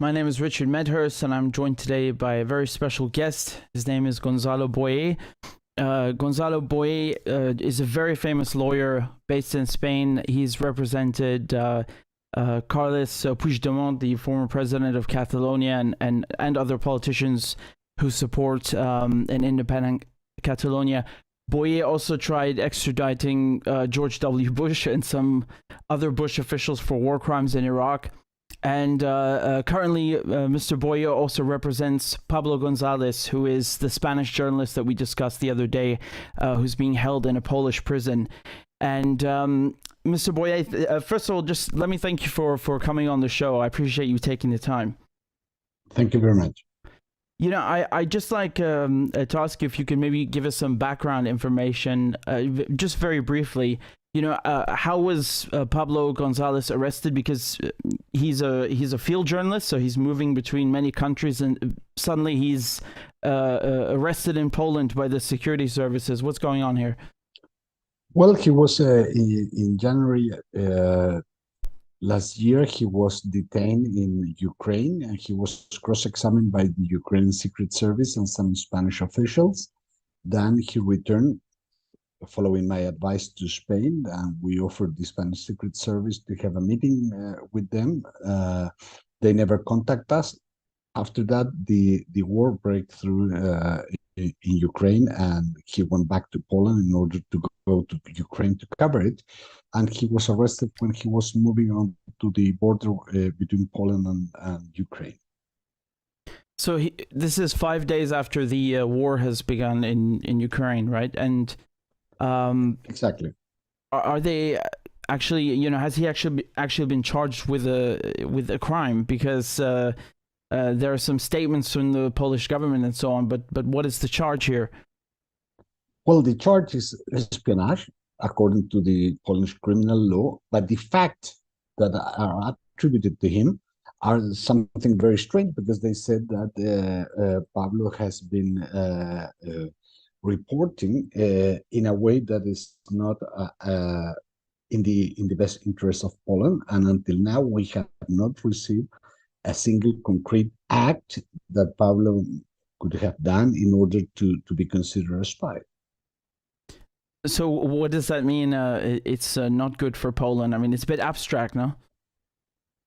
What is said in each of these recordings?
My name is Richard Medhurst, and I'm joined today by a very special guest. His name is Gonzalo Boye. Gonzalo Boye is a very famous lawyer based in Spain. He's represented Carles Puigdemont, the former president of Catalonia, and other politicians who support an independent Catalonia. Boye also tried extraditing George W. Bush and some other Bush officials for war crimes in Iraq. And currently, Mr. Boye also represents Pablo Gonzalez, who is the Spanish journalist that we discussed the other day, who's being held in a Polish prison. And Mr. Boye, first of all, just let me thank you for coming on the show. I appreciate you taking the time. Thank you very much. You know, I just like to ask you if you could maybe give us some background information, just very briefly. You know, how was Pablo Gonzalez arrested? Because he's a field journalist, so he's moving between many countries, and suddenly he's arrested in Poland by the security services. What's going on here? Well, he was in January last year. He was detained in Ukraine, and he was cross-examined by the Ukrainian Secret Service and some Spanish officials. Then he returned, following my advice, to Spain, and we offered the Spanish Secret Service to have a meeting with them. They never contact us. After that, the war broke through in Ukraine, and he went back to Poland in order to go to Ukraine to cover it. And he was arrested when he was moving on to the border between Poland and Ukraine. So this is 5 days after the war has begun in Ukraine, right? And exactly. Are they actually, you know, has he actually been charged with a crime? Because there are some statements from the Polish government and so on, but what is the charge here? Well, the charge is espionage, according to the Polish criminal law, but the facts that are attributed to him are something very strange, because they said that Pablo has been reporting in a way that is not in the best interest of Poland, and until now we have not received a single concrete act that Pablo could have done in order to be considered a spy. So what does that mean? It's not good for Poland. I mean, it's a bit abstract, no?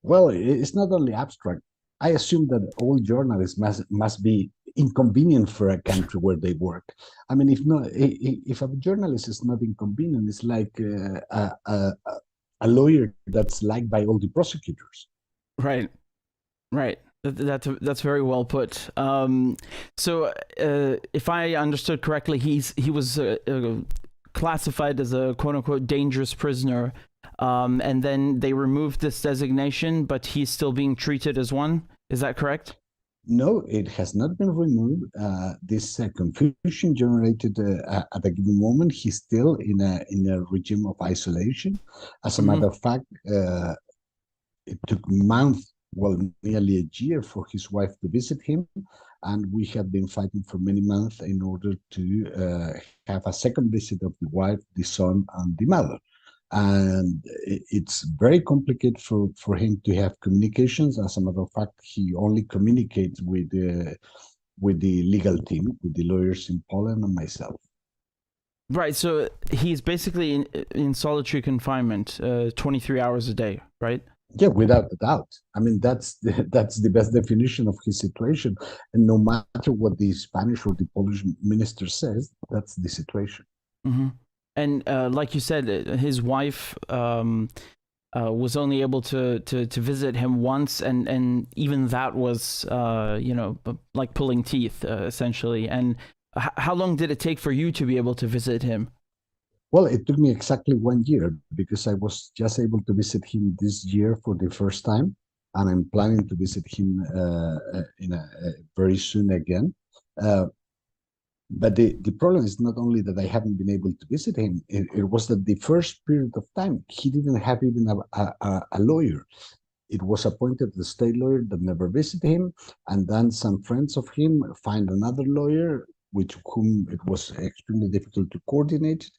Well, it's not only abstract. I assume that all journalists must be inconvenient for a country where they work. I mean, if a journalist is not inconvenient, it's like a lawyer that's liked by all the prosecutors. Right. That's very well put. So if I understood correctly, he was classified as a quote unquote dangerous prisoner, and then they removed this designation, but he's still being treated as one. Is that correct? No, it has not been removed. This confusion generated at a given moment. He's still in a regime of isolation. As a matter of fact, it took months, well, nearly a year, for his wife to visit him, and we have been fighting for many months in order to have a second visit of the wife, the son, and the mother. And it's very complicated for him to have communications. As a matter of fact, he only communicates with the legal team, with the lawyers in Poland and myself. Right, so he's basically in solitary confinement 23 hours a day, right? Yeah, without a doubt. I mean, that's the best definition of his situation. And no matter what the Spanish or the Polish minister says, that's the situation. Mm-hmm. And like you said, his wife was only able to visit him once, and even that was, like pulling teeth, essentially. And how long did it take for you to be able to visit him? Well, it took me exactly 1 year, because I was just able to visit him this year for the first time, and I'm planning to visit him very soon again. But the problem is not only that I haven't been able to visit him, it was that the first period of time, he didn't have even a lawyer. It was appointed the state lawyer that never visited him, and then some friends of him find another lawyer, with whom it was extremely difficult to coordinate.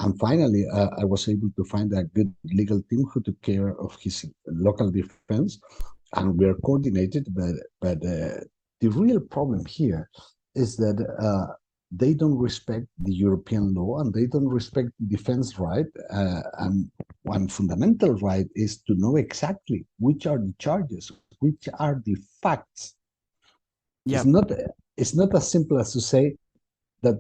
And finally, I was able to find a good legal team who took care of his local defense. and we are coordinated, but the real problem here is that they don't respect the European law and they don't respect the defense right. And one fundamental right is to know exactly which are the charges, which are the facts. Yeah. It's not as simple as to say that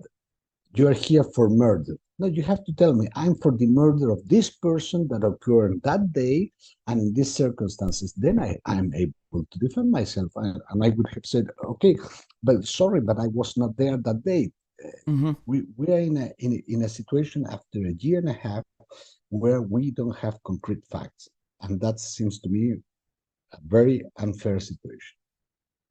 you are here for murder. No, you have to tell me, I'm for the murder of this person that occurred that day and in these circumstances. Then I'm able to defend myself. And I would have said, okay, but sorry, but I was not there that day. Mm-hmm. We are in a situation after a year and a half where we don't have concrete facts. And that seems to me a very unfair situation.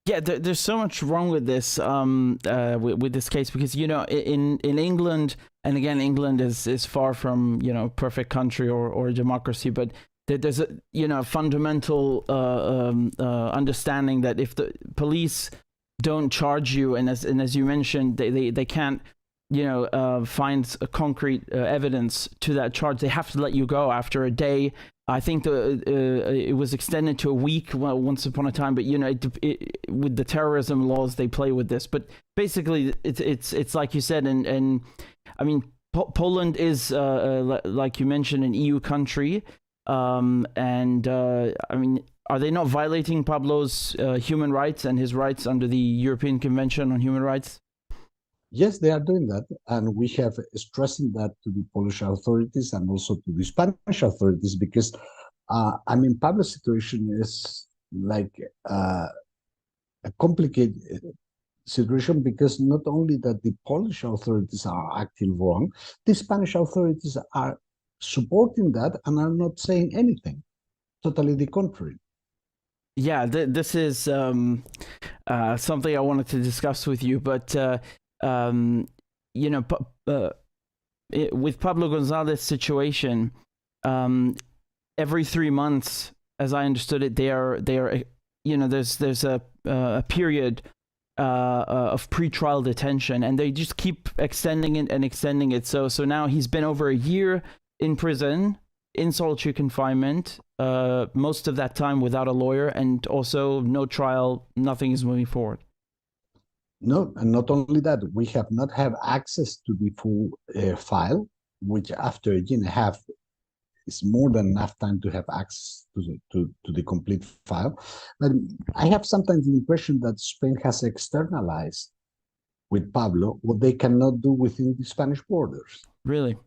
Yeah, there's so much wrong with this with this case, because in England, and again, England is far from perfect country or democracy, but there's a fundamental understanding that if the police don't charge you, and as you mentioned, they can't find a concrete evidence to that charge, they have to let you go after a day. I think it was extended to a week once upon a time, but with the terrorism laws they play with this. But basically, it's like you said, and I mean, Poland is like you mentioned, an EU country, and I mean, are they not violating Pablo's human rights and his rights under the European Convention on Human Rights? Yes, they are doing that, and we have stressing that to the Polish authorities and also to the Spanish authorities, because I mean, Pablo's situation is like a complicated situation, because not only that the Polish authorities are acting wrong, the Spanish authorities are supporting that and are not saying anything. Totally the contrary. Yeah, this is something I wanted to discuss with you, but with Pablo Gonzalez's situation, every 3 months, as I understood it, they are there's a period of pretrial detention, and they just keep extending it and extending it. So now he's been over a year in prison, in solitary confinement, most of that time without a lawyer, and also no trial, nothing is moving forward. No, and not only that, we have not had access to the full file, which after a year and a half is more than enough time to have access to the complete file. But I have sometimes the impression that Spain has externalized with Pablo what they cannot do within the Spanish borders. Really?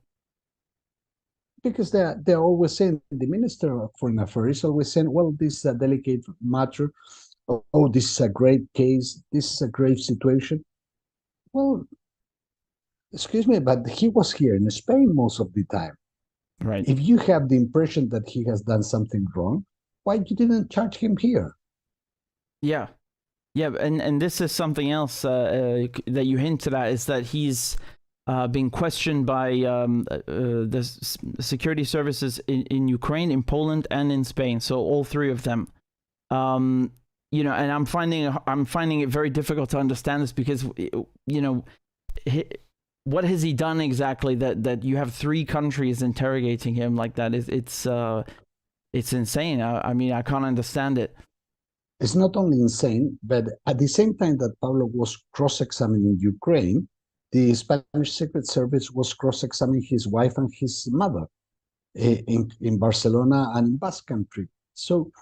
Because they're always saying, the Minister of Foreign Affairs is always saying, well, this is a delicate matter. Oh, this is a great case. This is a grave situation. Well, excuse me, but he was here in Spain most of the time. Right. If you have the impression that he has done something wrong, why you didn't charge him here? Yeah. And this is something else that you hinted at, is that he's being questioned by the security services in Ukraine, in Poland, and in Spain. So all three of them. And I'm finding it very difficult to understand this, because what has he done exactly that you have three countries interrogating him like that? It's insane. I mean, I can't understand it. It's not only insane, but at the same time that Pablo was cross-examining Ukraine, the Spanish Secret Service was cross-examining his wife and his mother in Barcelona and in Basque Country. So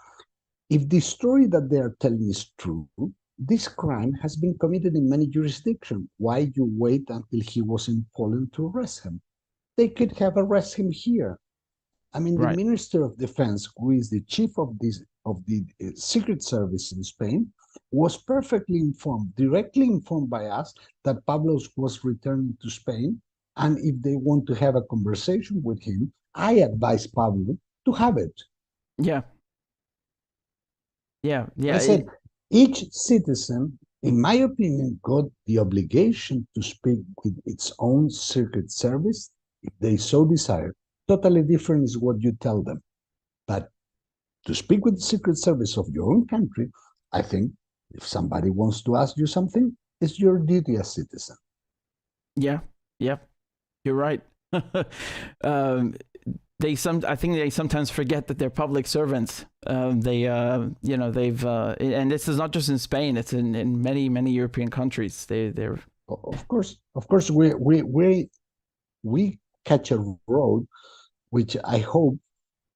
if the story that they are telling is true, this crime has been committed in many jurisdictions. Why you wait until he was in Poland to arrest him? They could have arrested him here. I mean, Right. The Minister of Defense, who is the chief of the Secret Service in Spain, was perfectly informed, directly informed by us, that Pablo was returning to Spain. And if they want to have a conversation with him, I advise Pablo to have it. Yeah. I said, each citizen, in my opinion, got the obligation to speak with its own Secret Service if they so desire. Totally different is what you tell them. But to speak with the Secret Service of your own country, I think if somebody wants to ask you something, it's your duty as citizen. Yeah, you're right. I think they sometimes forget that they're public servants. They've and this is not just in Spain; it's in many European countries. They're Of course, we catch a road, which I hope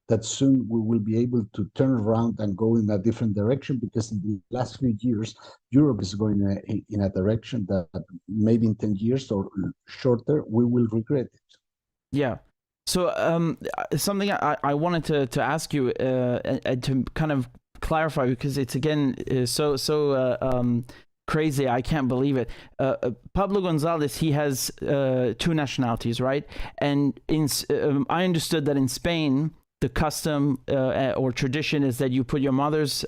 that soon we will be able to turn around and go in a different direction, because in the last few years, Europe is going in a direction that maybe in 10 years or shorter, we will regret it. Yeah. So something I wanted to ask you and to kind of clarify, because it's again so crazy. I can't believe it. Pablo Gonzalez, he has two nationalities, right? And I understood that in Spain, the custom or tradition is that you put your mother's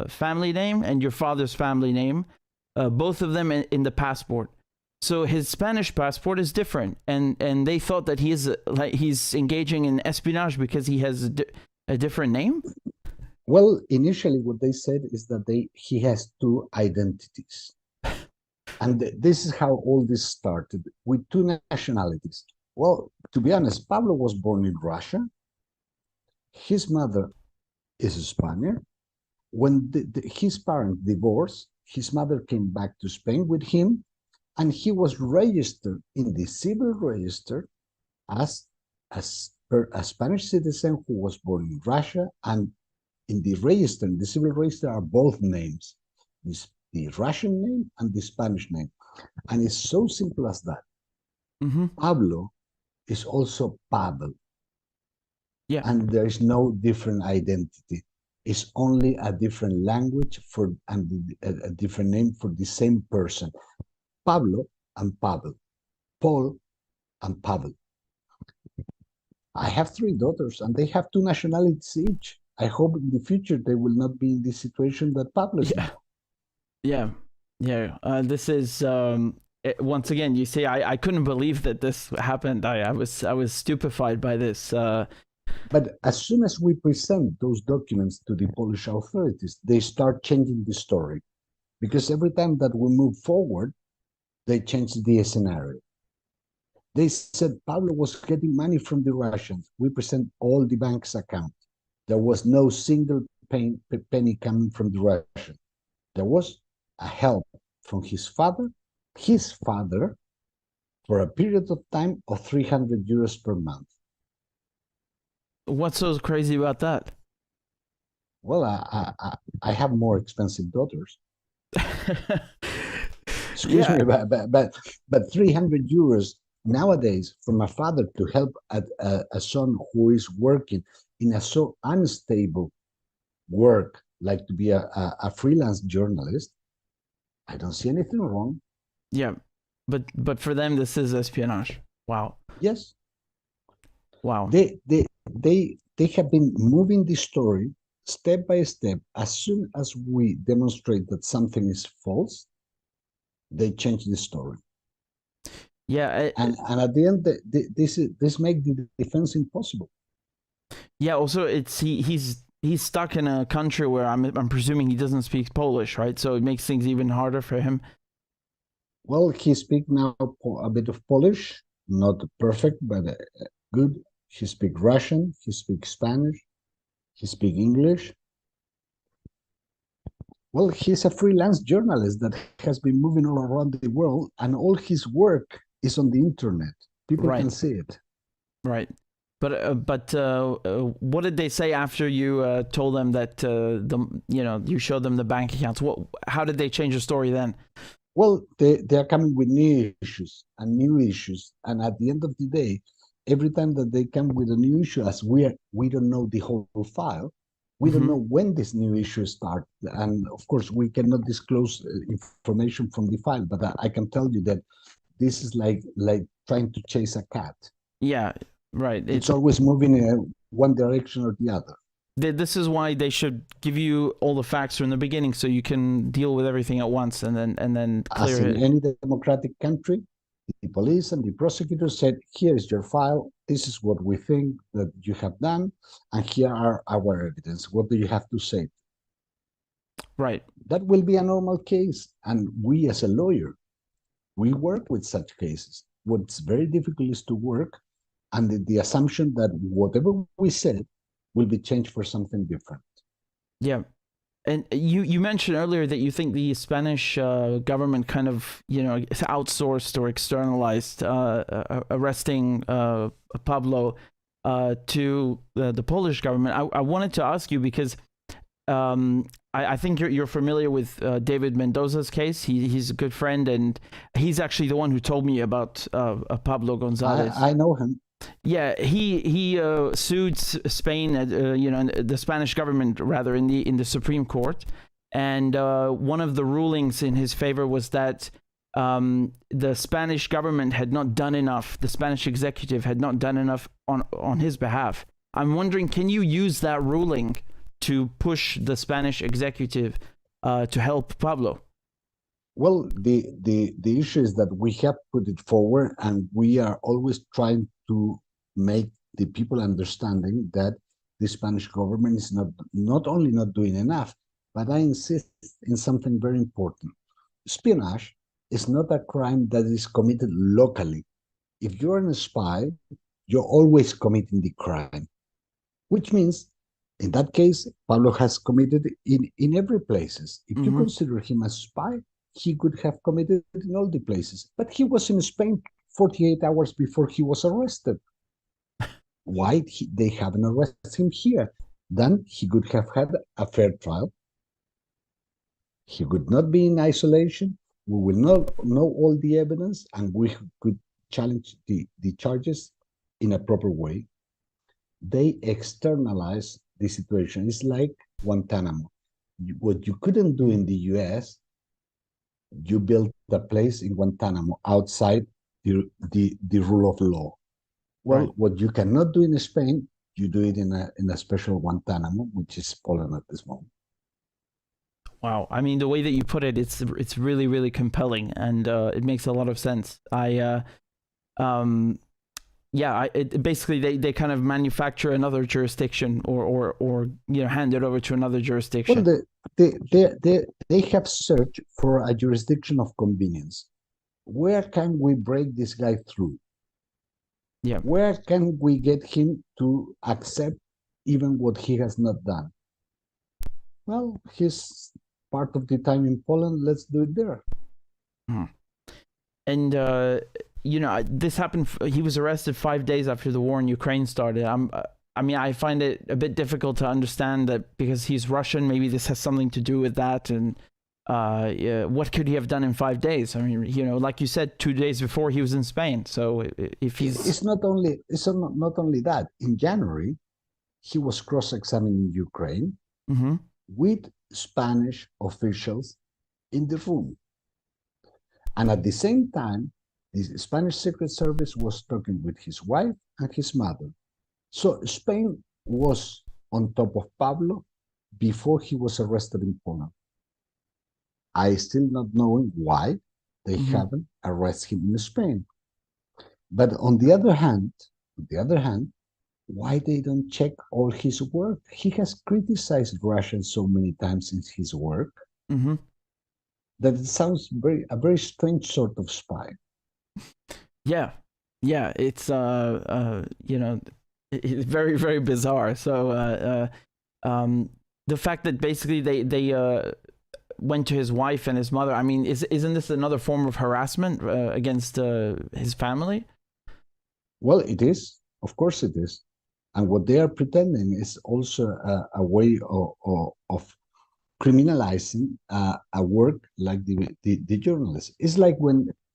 family name and your father's family name, both of them in the passport. So his Spanish passport is different, and they thought that he's engaging in espionage because he has a different name. Well, initially, what they said is that he has two identities, and this is how all this started, with two nationalities. Well, to be honest, Pablo was born in Russia. His mother is a Spaniard. When his parents divorced, his mother came back to Spain with him, and he was registered in the civil register as a Spanish citizen who was born in Russia. And in the register, in the civil register, are both names, the Russian name and the Spanish name. And it's so simple as that. Mm-hmm. Pablo is also Pavel. Yeah. And there is no different identity. It's only a different language and a different name for the same person. Pablo and Pavel, Paul and Pavel. I have three daughters, and they have two nationalities each. I hope in the future they will not be in the situation that Pablo is now. Yeah. This is once again. You see, I couldn't believe that this happened. I was stupefied by this. But as soon as we present those documents to the Polish authorities, they start changing the story, because every time that we move forward, they change the scenario. They said Pablo was getting money from the Russians. We present all the bank's account. There was no single penny coming from the Russian. There was a help from his father, for a period of time of 300 euros per month. What's so crazy about that? Well, I have more expensive daughters. Excuse me, but 300 euros nowadays from a father to help a son who is working in a so unstable work, like to be a freelance journalist, I don't see anything wrong. Yeah, but for them, this is espionage. Wow. Yes. Wow. They have been moving the story step by step. As soon as we demonstrate that something is false, they change the story. Yeah, and at the end, this makes the defense impossible. Yeah. Also, it's he's stuck in a country where I'm presuming he doesn't speak Polish, right? So it makes things even harder for him. Well, he speaks now a bit of Polish, not perfect, but good. He speaks Russian. He speaks Spanish. He speaks English. Well, he's a freelance journalist that has been moving all around the world, and all his work is on the internet. People can see it. Right. But what did they say after you told them that you showed them the bank accounts? How did they change the story then? Well, they are coming with new issues, and at the end of the day, every time that they come with a new issue, as we don't know the whole file, we don't know when this new issue starts, and of course we cannot disclose information from the file. But I can tell you that this is like trying to chase a cat. Yeah, right. It's always moving in one direction or the other. This is why they should give you all the facts from the beginning, so you can deal with everything at once, and then clear it. As in any democratic country, the police and the prosecutor said, "Here is your file. This is what we think that you have done, and here are our evidence. What do you have to say?" Right. That will be a normal case, and we, as a lawyer, we work with such cases. What's very difficult is to work and the assumption that whatever we said will be changed for something different. Yeah. And you mentioned earlier that you think the Spanish government kind of, outsourced or externalized arresting Pablo to the Polish government. I wanted to ask you because I think you're familiar with David Mendoza's case. He's a good friend, and he's actually the one who told me about Pablo Gonzalez. I know him. Yeah, he sued Spain, the Spanish government rather, in the Supreme Court, and one of the rulings in his favor was that the Spanish government had not done enough. The Spanish executive had not done enough on his behalf. I'm wondering, can you use that ruling to push the Spanish executive to help Pablo? Well, the issue is that we have put it forward, and we are always trying to make the people understanding that the Spanish government is not only not doing enough, but I insist in something very important. Espionage is not a crime that is committed locally. If you're a spy, you're always committing the crime, which means, in that case, Pablo has committed in every places. If you consider him a spy, he could have committed in all the places. But he was in Spain 48 hours before he was arrested. Why they haven't arrested him here? Then he could have had a fair trial. He would not be in isolation. We will not know all the evidence, and we could challenge the charges in a proper way. They externalize the situation. It's like Guantanamo. What you couldn't do in the US, you built a place in Guantanamo outside the rule of law. Well, right. What you cannot do in Spain, you do it in a special Guantanamo, which is Poland at this moment. Wow, I mean, the way that you put it, it's really, really compelling, and it makes a lot of sense. Basically they kind of manufacture another jurisdiction, or hand it over to another jurisdiction. Well, they have searched for a jurisdiction of convenience. Where can we break this guy through? Yeah. Where can we get him to accept even what he has not done? Well, he's part of the time in Poland. Let's do it there. And this happened. He was arrested 5 days after the war in Ukraine started. I find it a bit difficult to understand that, because he's Russian. Maybe this has something to do with that. And what could he have done in 5 days? I mean, like you said, 2 days before he was in Spain. So if he's, it's not only that. In January, he was cross-examining Ukraine with Spanish officials in the room, and at the same time, the Spanish Secret Service was talking with his wife and his mother. So Spain was on top of Pablo before he was arrested in Poland. I still not knowing why they haven't arrested him in Spain. But on the other hand, why they don't check all his work? He has criticized Russia so many times in his work that it sounds a very strange sort of spy. Yeah, it's it's very, very bizarre. So the fact that basically they went to his wife and his mother. I mean, isn't this another form of harassment against his family? Well, it is. Of course it is. And what they are pretending is also a way of criminalizing a work like the journalists. It's like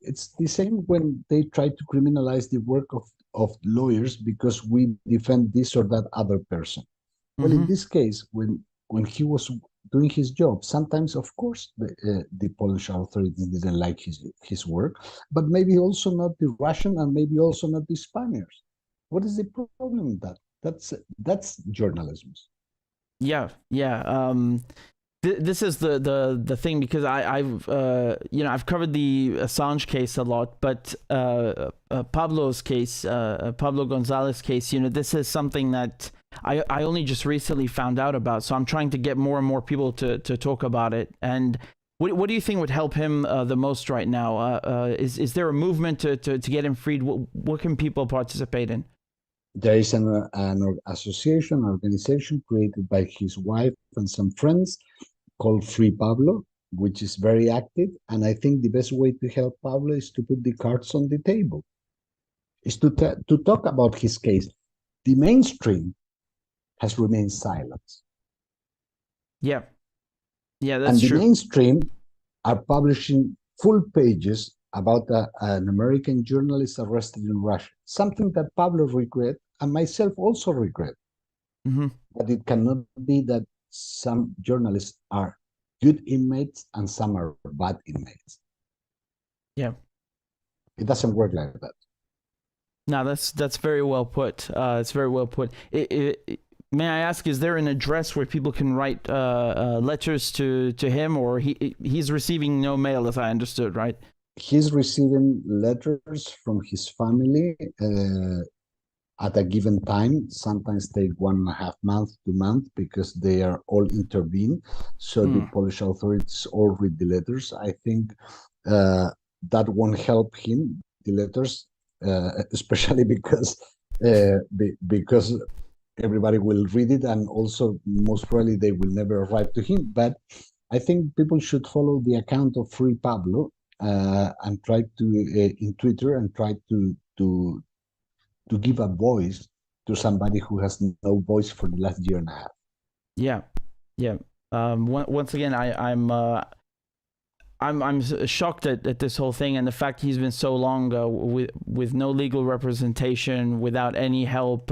it's the same when they try to criminalize the work of lawyers because we defend this or that other person. Well, in this case, when he was doing his job, sometimes, of course, the Polish authorities didn't like his work, but maybe also not the Russian and maybe also not the Spaniards. What is the problem with that? That's journalism. Yeah. This is the thing, because I've covered the Assange case a lot, but Pablo's case, Pablo Gonzalez case, this is something that I only just recently found out about. So I'm trying to get more and more people to talk about it. And what do you think would help him the most right now? Is there a movement to get him freed? What can people participate in? There is an association, organization created by his wife and some friends called Free Pablo, which is very active. And I think the best way to help Pablo is to put the cards on the table, is to talk about his case. The mainstream has remained silent. Yeah. Yeah, that's And the true. mainstream are publishing full pages about an American journalist arrested in Russia, something that Pablo regret and myself also regret. Mm-hmm. But it cannot be that some journalists are good inmates and some are bad inmates. Yeah. It doesn't work like that. No, that's very well put. It's very well put. May I ask, is there an address where people can write letters to him, or he's receiving no mail, as I understood, right? He's receiving letters from his family at a given time. Sometimes take 1.5 months, 2 months, because they are all intervened. So the Polish authorities all read the letters. I think that won't help him, the letters, especially because everybody will read it, and also most probably they will never arrive to him. But I think people should follow the account of Free Pablo and try to in Twitter, and try to give a voice to somebody who has no voice for the last year and a half. Yeah, yeah. Once again, I'm shocked at this whole thing, and the fact he's been so long with no legal representation, without any help.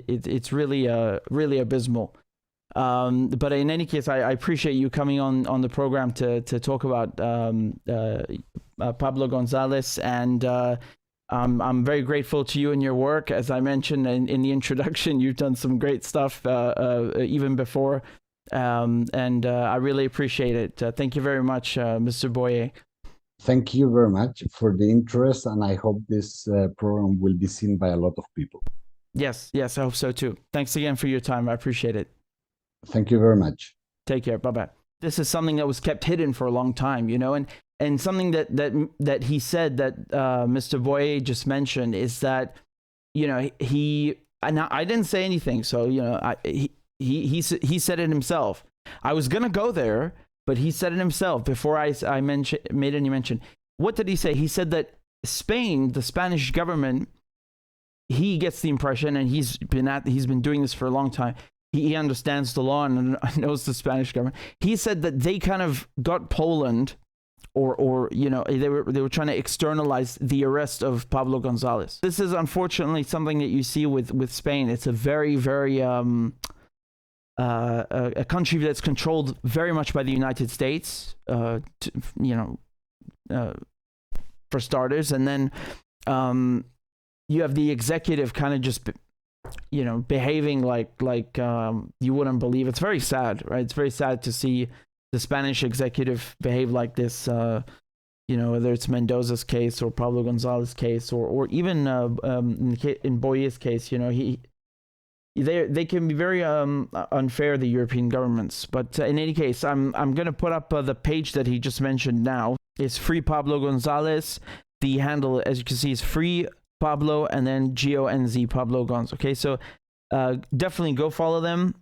It's really really abysmal. But in any case, I appreciate you coming on the program to talk about Pablo Gonzalez, and I'm very grateful to you and your work. As I mentioned in the introduction, you've done some great stuff even before. And I really appreciate it. Thank you very much, Mr. Boye. Thank you very much for the interest, and I hope this program will be seen by a lot of people. Yes, I hope so too. Thanks again for your time. I appreciate it. Thank you very much. Take care. Bye-bye. This is something that was kept hidden for a long time, and something that he said that Mr. Boye just mentioned is that, and I didn't say anything, so, he said it himself. I was going to go there, but he said it himself before I made any mention. What did he say? He said that Spain, the Spanish government, he gets the impression, and he's been doing this for a long time. He understands the law and knows the Spanish government. He said that they kind of got Poland, or they were trying to externalize the arrest of Pablo Gonzalez. This is unfortunately something that you see with Spain. It's a very, very a country that's controlled very much by the United States, for starters, and then you have the executive kind of just behaving like you wouldn't believe. It's very sad, right? It's very sad to see the Spanish executive behave like this, whether it's Mendoza's case or Pablo Gonzalez's case, or even in Boye's case. They can be very unfair, the European governments. But in any case, I'm going to put up the page that he just mentioned now. It's Free Pablo Gonzalez. The handle, as you can see, is Free Pablo and then GONZ, Pablo Gonz. Okay, so definitely go follow them.